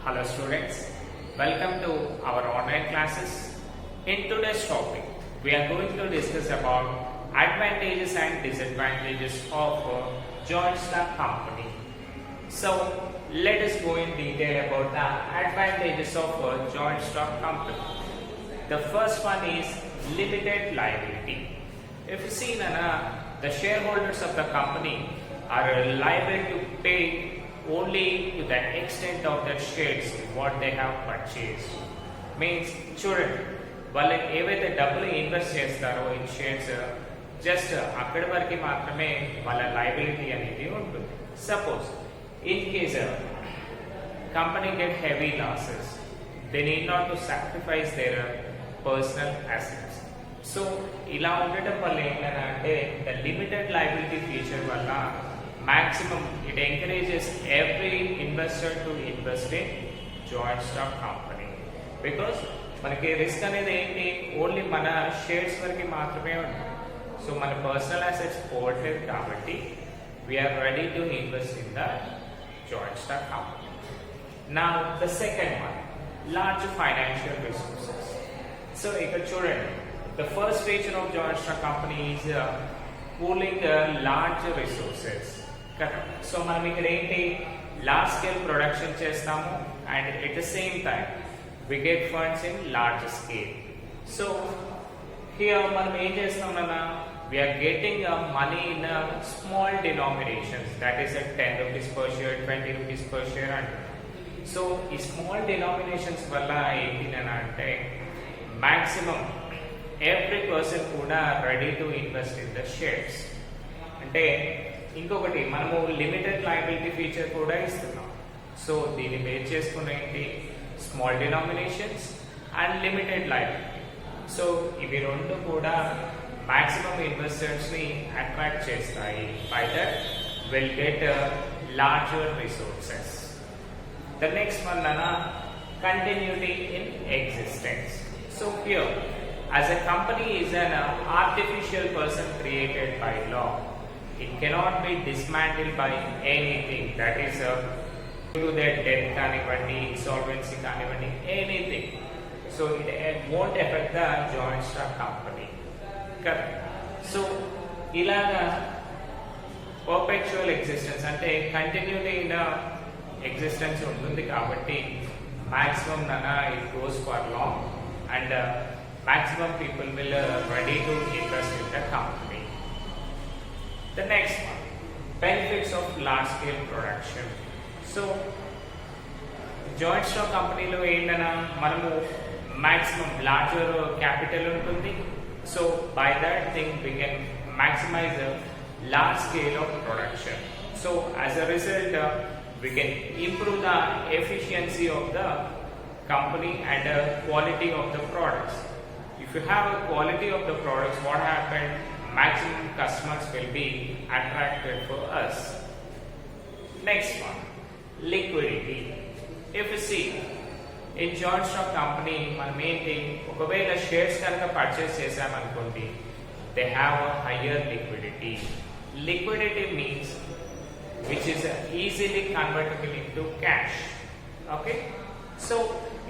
Hello students, welcome to our online classes. In today's topic, we are going to discuss about advantages and disadvantages of a joint stock company. So let us go in detail about the advantages of a joint stock company. The first one is limited liability. If you see, Nana, the shareholders of the company are liable to pay only to the extent of their shares what they have purchased. Means చూడండి వాళ్ళకి ఏవైతే డబ్బులు invest చేస్తారో in shares just అక్కడి వరకు మాత్రమే వాళ్ళ liability అనేది ఉంటుంది. Suppose in case company get heavy losses they need not to sacrifice there personal assets. So ఇలా ఉండటం వల్ల ఏంటంటే ద లిమిటెడ్ లయబిలిటీ ఫీచర్ వల్ల maximum it encourages every investor to invest in joint stock company because మనకి risk అనేది ఏంటి only మన shares వరకు మాత్రమే ఉంటుంది. సో మన పర్సనల్ అసెట్స్ పోవట్లేదు కాబట్టి we're ready to invest in the joint stock company. నా the second one large financial resources. So ఇక్కడ చూడండి the first feature of joint stock company is pooling large resources కదా. సో మనం ఇక్కడ ఏంటి లార్జ్ స్కేల్ ప్రొడక్షన్ చేస్తాము and at the same time we get funds in large scale. So here మనం ఏం చేస్తామన్నా we're getting money in small denominations that is 10 rupees per share 20 rupees per share అంటే. So ఈ small denominations వల్ల ఏంటి అంటే maximum every person కూడా ready to invest in the shares. అంటే ఇంకొకటి మనము లిమిటెడ్ లయబిలిటీ ఫీచర్ కూడా ఇస్తున్నాం. సో దీన్ని బేస్ చేసుకున్న ఏంటి small denominations and limited liability. So ఇవి రెండు కూడా మాక్సిమం ఇన్వెస్టర్స్ ని అట్రాక్ట్ చేస్తాయి. By that will get larger resources. The next one అన్న continuity in existence. So here as a company is an artificial person created by law. It cannot be dismantled by anything, that is due to their death kanivandi, insolvency kanivandi, anything. So it won't affect the joint stock company. Correct. So ilaga perpetual existence ante continuity in the existence untundi kabatti maximum nana it goes for long and maximum people will ready to invest in the company. The next one, benefits of large scale production. So joint stock company lo endana manamu maximum larger capital untundi. So by that thing we can maximize the large scale of production. So as a result we can improve the efficiency of the company and the quality of the products. If you have a quality of the products, what happened? Maximum customers will be attracted for us. Next one, liquidity. If you see, in joint stock company, మన main thing, ఒకవేళ shares కనుక purchase చేసామనుకోండి, they have a higher liquidity. Liquidity means which is easily convertible into cash. Okay? So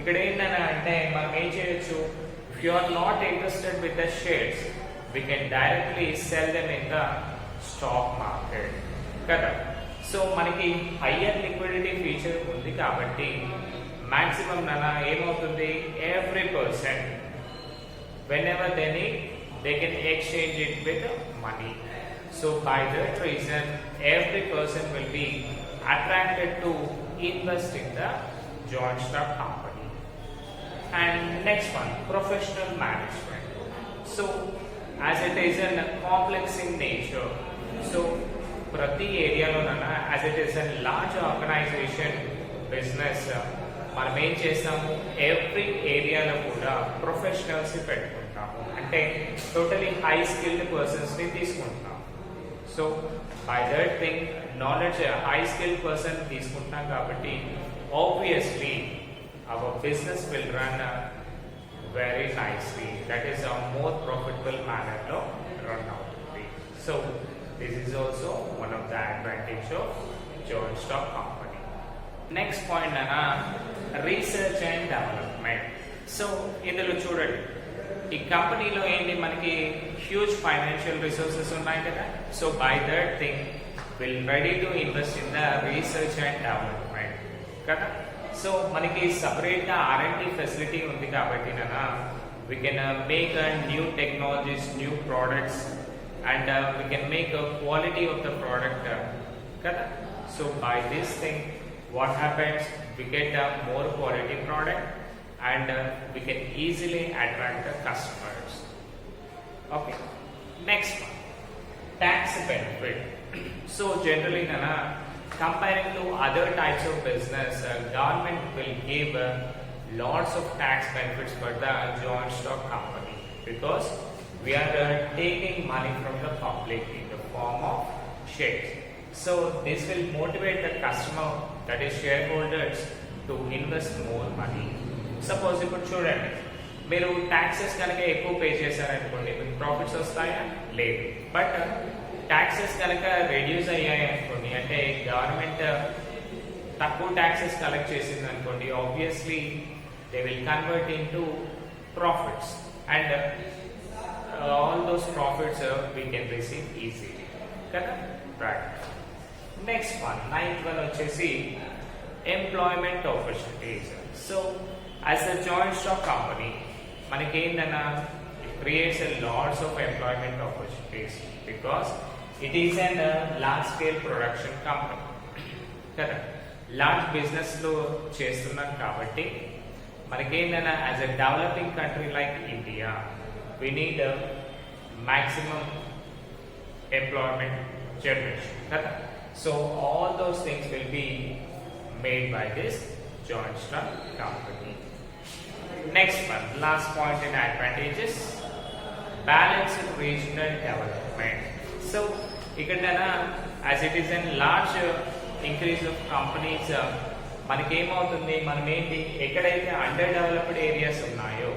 ఇక్కడ ఏంటంటే మనం ఏం చేయొచ్చు? If you are not interested with the shares, we can directly sell them in the stock market. కదా. So మనకి higher liquidity feature ఉంది కాబట్టి maximum నన్న ఏమవుతుంది every person when ever they need they can exchange it with money. So by that reason every person will be attracted to invest in the joint stock company. And next one, professional management. So as it is a complex in nature, so prati area lo nana as it is a large organization business మనం ఏం చేస్తాము every ఏరియాలో కూడా professionals పెట్టుకుంటాము. అంటే totally high skilled persons ని తీసుకుంటాం. So by that thing knowledge high skilled person తీసుకుంటాం కాబట్టి obviously our business will run very nicely. That is a more profitable manner to run out. So this is also one of the advantage of joint stock company. Next point, Nana, research and development. So ఇందులో చూడండి, ఈ కంపెనీలో ఏంటి మనకి huge financial resources ఉన్నాయి కదా. So by that thing will ready to invest in the research and development కదా. So మనకి సపరేట్గా R&D ఫెసిలిటీ ఉంది కాబట్టి we can make new technologies, new products, and we can make a quality of the product kada. So by this thing what happens, we get a more quality product and we can easily attract the customers. Okay, next one, tax benefit. So generally comparing to other types of business, government will give lots of tax benefits for the joint stock company because we are taking money from the public in the form of shares. So this will motivate the customer, that is shareholders, to invest more money. Suppose ఇప్పుడు చూడండి, మీరు taxes కనుక ఎక్కువ pay చేశారనుకోండి, మీకు profits వస్తాయా? లేదు. But taxes కనుక రెడ్యూస్ అయ్యాయి అనుకోండి, అంటే గవర్నమెంట్ తక్కువ ట్యాక్సెస్ కలెక్ట్ చేసింది అనుకోండి, obviously they will convert into profits and all those profits we can receive easily kada. Right, next one, ninth one vachesi employment opportunities. So as a joint stock company manaki endana it creates a lots of employment opportunities because it is a large scale production company kada. Large business lo chestunnam kabatti మనకేంటన్నా as a developing country like India we need a maximum employment generation kada. So all those things will be made by this joint stock company. Next one, last point in advantages, balanced regional development. So ikkadana as it is a large increase of companies, మనకేమవుతుంది, మనం ఏంటి ఎక్కడైతే under developed areas ఉన్నాయో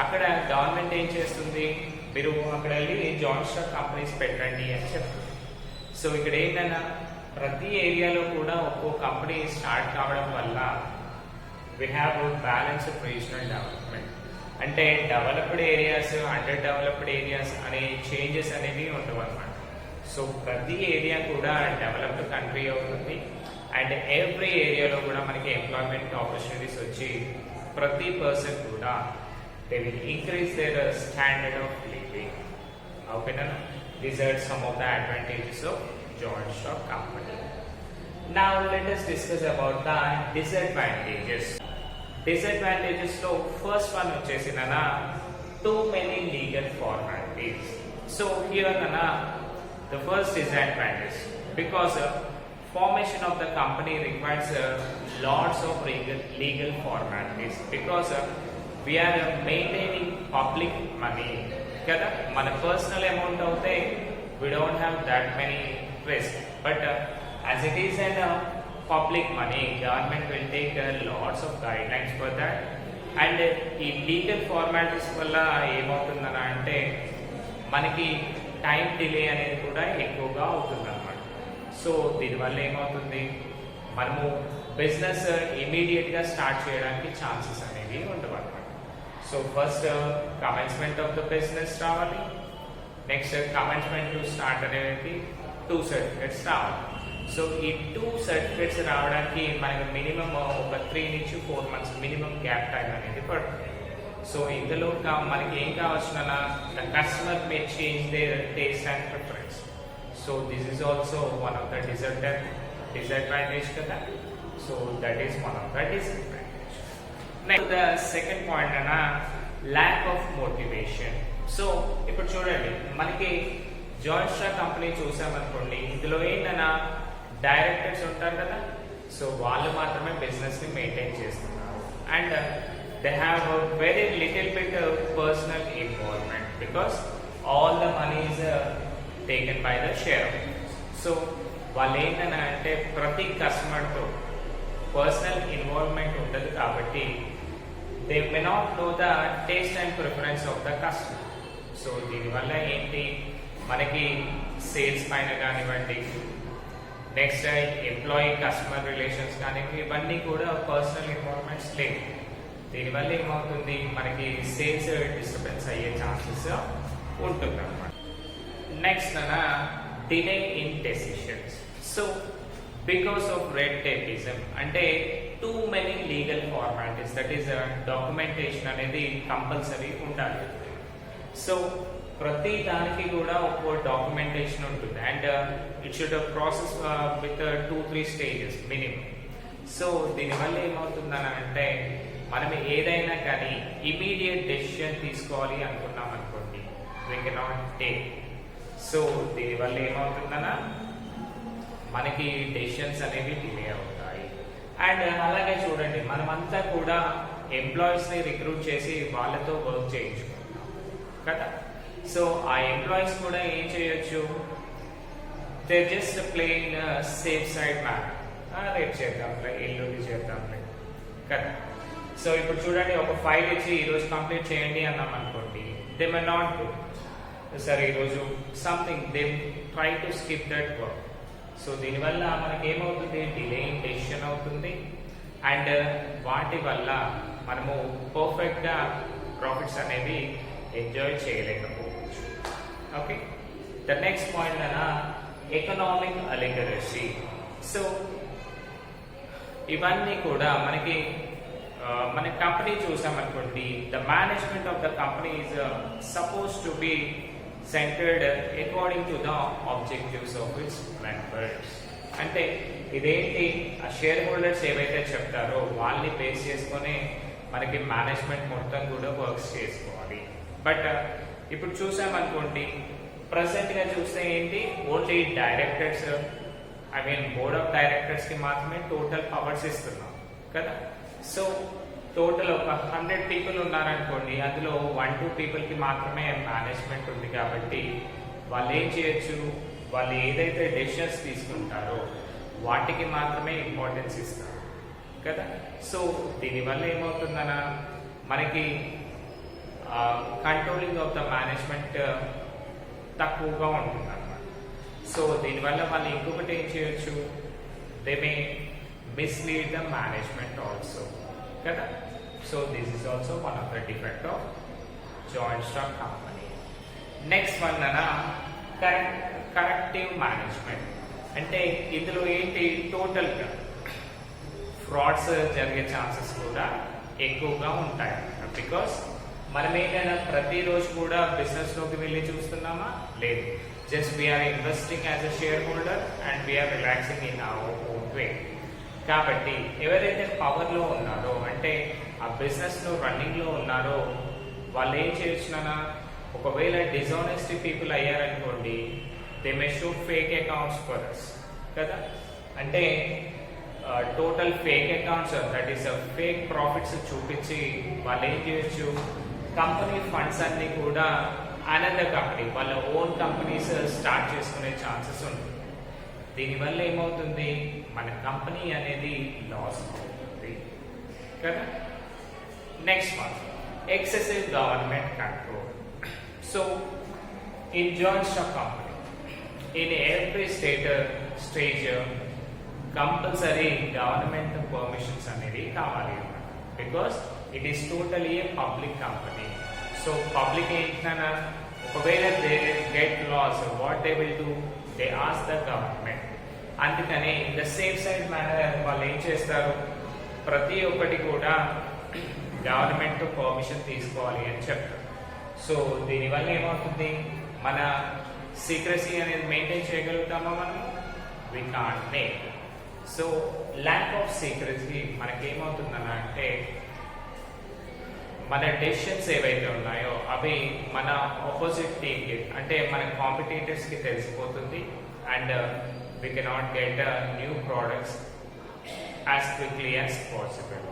అక్కడ government ఏం చేస్తుంది, మీరు అక్కడ వెళ్ళి జాయింట్ స్టాక్ కంపెనీస్ పెట్టండి అని చెప్తుంది. సో ఇక్కడ ఏంటన్నా ప్రతి ఏరియాలో కూడా ఒక్కో కంపెనీ స్టార్ట్ కావడం వల్ల we have a balanced regional development. అంటే developed areas, under developed areas అనే చేంజెస్ అనేవి ఉండవు అన్నమాట. సో ప్రతి ఏరియా కూడా డెవలప్డ్ కంట్రీ అవుతుంది అండ్ ఎవ్రీ ఏరియాలో కూడా మనకి ఎంప్లాయ్మెంట్ ఆపర్చునిటీస్ వచ్చి ప్రతి పర్సన్ కూడా they will increase their standard of living. ఓకేనా, these are some of the advantages of joint stock company. Now let us discuss about the disadvantages. Disadvantages లో first one వచ్చేసి too many legal formalities. So here the first disadvantage, because formation of the company requires lots of legal formalities because we are maintaining public money kada. Mana personal amount avute we don't have that many risk, but as it is an public money, government will take lots of guidelines for that. And ఈ legal formalities వల్ల ఏమవుతుందన్న అంటే మనకి time delay అనేది కూడా ఎక్కువగా అవుతుంది అన్నమాట. So దీనివల్ల ఏమవుతుంది, మనము బిజినెస్ ఇమీడియట్గా స్టార్ట్ చేయడానికి ఛాన్సెస్ అనేవి ఉండవు అన్నమాట. So first commencement of the business రావాలి, నెక్స్ట్ కమెన్స్మెంట్ టు స్టార్ట్ అనేది 2 సర్టిఫికెట్స్ రావాలి. సో ఈ 2 సర్టిఫికెట్స్ రావడానికి మనకి మినిమం ఒక 3 నుంచి 4 మంత్స్ మినిమం గ్యాప్ టైం అనేది పడుతుంది. సో ఇందులో మనకి ఏం కావచ్చునన్నా, the customer may change their taste and preference. So this is also one of the disadvantage kada. So that is one of the disadvantage. Next, the second point lack of motivation. So ఇప్పుడు చూడండి, మనకి joint stock company చూసామనుకోండి, ఇందులో ఏంటన్నా directors ఉంటారు కదా. So వాళ్ళు మాత్రమే business ని మెయింటైన్ చేస్తున్నారు and they have very little bit personal involvement because all the money is taken by the shareholders. So వాళ్ళు ఏంటన్నా అంటే ప్రతి కస్టమర్తో పర్సనల్ ఇన్వాల్వ్మెంట్ ఉండదు కాబట్టి they may not know the taste and preference of the customer. So దీనివల్ల ఏంటి, మనకి సేల్స్ పైన కానివ్వండి, నెక్స్ట్ ఎంప్లాయీ కస్టమర్ రిలేషన్స్ కానివ్వండి, ఇవన్నీ కూడా పర్సనల్ ఇన్వాల్వ్మెంట్ పర్ఫార్మెన్స్ లేదు. దీనివల్ల ఏమవుతుంది, మనకి సేల్స్ డిస్టర్బెన్స్ అయ్యే ఛాన్సెస్ ఉంటుంది అన్నమాట. Next delay in decisions. So because of red tapism, అంటే too many legal formalities, that is documentation అనేది కంపల్సరీ ఉండాలి. సో ప్రతి దానికి కూడా ఒక డాక్యుమెంటేషన్ ఉంటుంది and it should process with 2-3 stages minimum. So దీనివల్ల ఏమవుతుందని అంటే మనం ఏదైనా కానీ ఇమీడియట్ డెసిషన్ తీసుకోవాలి అనుకున్నాం అనుకోండి, వీ కెనాట్ టేక్. సో దీనివల్ల ఏమవుతుందన్నా మనకి డెసిషన్స్ అనేవి డిలే అవుతాయి. అండ్ అలాగే చూడండి, మనమంతా కూడా ఎంప్లాయీస్ని రిక్రూట్ చేసి వాళ్ళతో వర్క్ చేయించుకుంటాం కదా. సో ఆ ఎంప్లాయీస్ కూడా ఏం చేయొచ్చు, they just playing safe side man, రేపు చేద్దాంలే, ఎల్లుండి చేద్దాంలే కదా. సో ఇప్పుడు చూడండి, ఒక ఫైల్ ఇచ్చి ఈరోజు కంప్లీట్ చేయండి అన్నాం అనుకోండి, దే మే నాట్ డూ. సరే ఈరోజు something they try to skip that work. So దీనివల్ల మనకి ఏమవుతుంది, డిలే ఇన్ డెసిషన్ అవుతుంది అండ్ వాటి వల్ల మనము పర్ఫెక్ట్గా ప్రాఫిట్స్ అనేవి ఎంజాయ్ చేయలేకపోవచ్చు. Okay, the next point economic oligarchy. So ఇవన్నీ కూడా మనకి మన కంపెనీ చూసామనుకోండి, the management of the company is suppose to be centred according to the objectives of its members. అంటే ఇదేంటి, ఆ షేర్ హోల్డర్స్ ఏవైతే చెప్తారో వాళ్ళని బేస్ చేసుకొని మనకి మేనేజ్మెంట్ మొత్తం కూడా వర్క్స్ చేసుకోవాలి. బట్ ఇప్పుడు చూసామనుకోండి, ప్రజెంట్గా చూస్తే ఏంటి, only directors, I mean board of directors కి మాత్రమే టోటల్ పవర్స్ ఇస్తున్నాం కదా. సో టోటల్ ఒక 100 పీపుల్ ఉన్నారనుకోండి, అందులో 1-2 పీపుల్ కి మాత్రమే మేనేజ్మెంట్ ఉంది. కాబట్టి వాళ్ళు ఏం చేయొచ్చు, వాళ్ళు ఏదైతే డెసిషన్స్ తీసుకుంటారో వాటికి మాత్రమే ఇంపార్టెన్స్ ఇస్తారు కదా. సో దీనివల్ల ఏమవుతుందన్నా మనకి కంట్రోలింగ్ ఆఫ్ ద మేనేజ్మెంట్ తక్కువగా ఉంటుంది అన్నమాట. సో దీనివల్ల వాళ్ళు ఇంకొకటి ఏం చేయొచ్చు, they may mislead the management also కదా. So this is also one of the defect of joint stock company. Next one corrective management. అంటే ఇందులో ఏంటి, టోటల్గా ఫ్రాడ్స్ జరిగే ఛాన్సెస్ కూడా ఎక్కువగా ఉంటాయి. బికాస్ మనం ఏంటైనా ప్రతిరోజు కూడా బిజినెస్ లోకి వెళ్ళి చూస్తున్నామా, లేదు. Just we're investing as a shareholder and we're relaxing in our own way. కాబట్టి ఎవరైతే పవర్లో ఉన్నారో, అంటే ఆ బిజినెస్ లో రన్నింగ్ లో ఉన్నారో, వాళ్ళు ఏం చేయొచ్చునా, ఒకవేళ డిజానెస్టీ పీపుల్ అయ్యారనుకోండి, they may show fake accounts for us కదా. అంటే total fake accounts, that is fake profits చూపించి వాళ్ళు ఏం చేయొచ్చు, కంపెనీ ఫండ్స్ అన్ని కూడా అనదర్ కంపెనీ, వాళ్ళ ఓన్ కంపెనీస్ స్టార్ట్ చేసుకునే ఛాన్సెస్ ఉంటుంది. దీనివల్ల ఏమవుతుంది, మన కంపెనీ అనేది లాస్ అవుతుంది కదా. Next one, excessive government control. So in joint stock company, in every stage compulsory government permissions అనేది కావాలి, because it is totally A public company. So public ఏంటన్నా, ఒకవేళ they get lost, what they will do, they ask the government. అందుకని the safe side manner వాళ్ళు ఏం చేస్తారు, ప్రతి ఒక్కటి కూడా గవర్నమెంట్ పర్మిషన్ తీసుకోవాలి అని చెప్తారు. సో దీనివల్ల ఏమవుతుంది, మన సీక్రసీ అనేది మెయింటైన్ చేయగలుగుతామా మనం, we can't make. So lack of secrecy మనకేమవుతుందన్న అంటే, మన డెసిషన్స్ ఏవైతే ఉన్నాయో అవి మన ఆపోజిట్ టీమ్కి, అంటే మన కాంపిటీటర్స్కి తెలిసిపోతుంది and we cannot get new products as quickly as possible.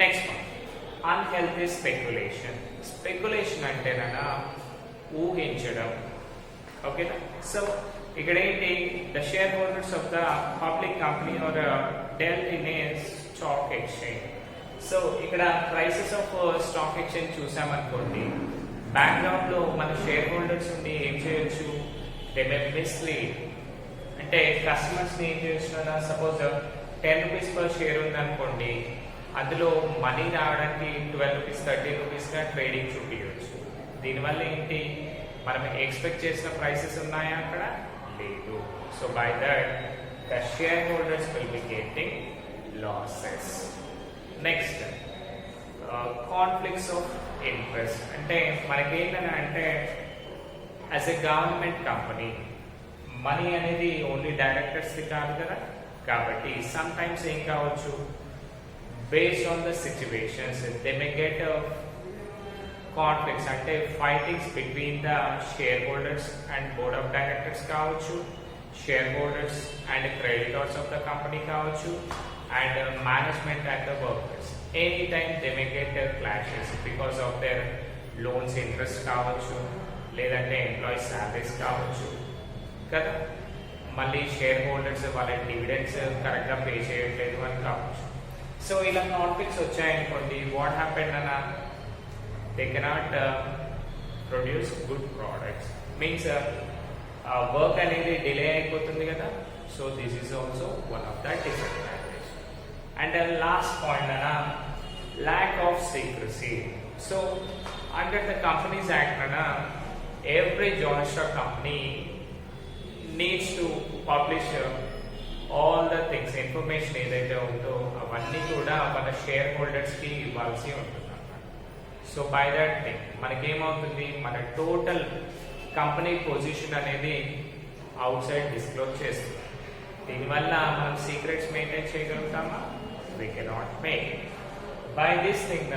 Next one, unhealthy speculation. Speculation అంటేనా ఊహించడం. ఓకేనా. సో ఇక్కడ ఏంటి, the shareholders of the public company are dealt in a stock exchange. So ఇక్కడ ప్రైసెస్ ఆఫ్ స్టాక్ ఎక్స్చేంజ్ చూసామనుకోండి, background లో మన shareholders ఉండి ఏం చేయొచ్చు, దే మే మిస్లీడ్. అంటే కస్టమర్స్ ని ఏం చేస్తున్నా, సపోజ్ 10 రూపీస్ పర్ షేర్ ఉంది అనుకోండి, అందులో మనీ రావడానికి 12 రూపీస్ 13 రూపీస్గా ట్రేడింగ్ చూపించవచ్చు. దీనివల్ల ఏంటి, మనం ఎక్స్పెక్ట్ చేసిన ప్రైసెస్ ఉన్నాయా అక్కడ, లేదు. So by that the shareholders will be getting losses. Next conflicts of interest. అంటే మనకేంటని అంటే as a government company money అనేది ఓన్లీ డైరెక్టర్స్ది కాదు కదా, కాబట్టి సమ్ టైమ్స్ ఏం కావచ్చు, based on the situations they may get conflicts, అంటే fightings between the shareholders and board of directors కావచ్చు, shareholders and creditors of the company కావచ్చు, and management and the workers. Any time they may get clashes because of their loans interest కావచ్చు, లేదంటే employees salaries కావచ్చు కదా, మళ్ళీ shareholders వాళ్ళ dividends కరెక్ట్గా pay చేయట్లేదు అని కావచ్చు. సో ఇలా కాన్ఫ్లిక్ట్స్ వచ్చాయనుకోండి, వాట్ హ్యాపెండ్ అన్న, they cannot produce good products, means work అనేది డిలే అయిపోతుంది కదా. So this is also one of the disadvantage. And last point అన్న, lack of secrecy. So under the companies act అన్న, every joint stock company needs to publish all the things, information ఏదైతే ఉందో అవన్నీ కూడా మన share హోల్డర్స్కి ఇవ్వాల్సి ఉంటుంది అన్నమాట. సో బై దట్ థింగ్ మనకేమవుతుంది, మన టోటల్ కంపెనీ పొజిషన్ అనేది అవుట్ సైడ్ డిస్క్లోజ్ చేస్తుంది. దీనివల్ల మనం సీక్రెట్స్ మెయింటైన్ చేయగలుగుతామా, we cannot make. By this thing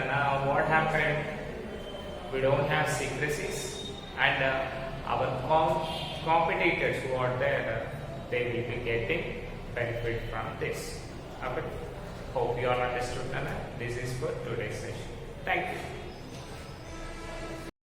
what happened, we don't have secrecies, and our competitors who are there, they will be getting benefit from this. Okay, hope you all understood. This is for today's session. Thank you.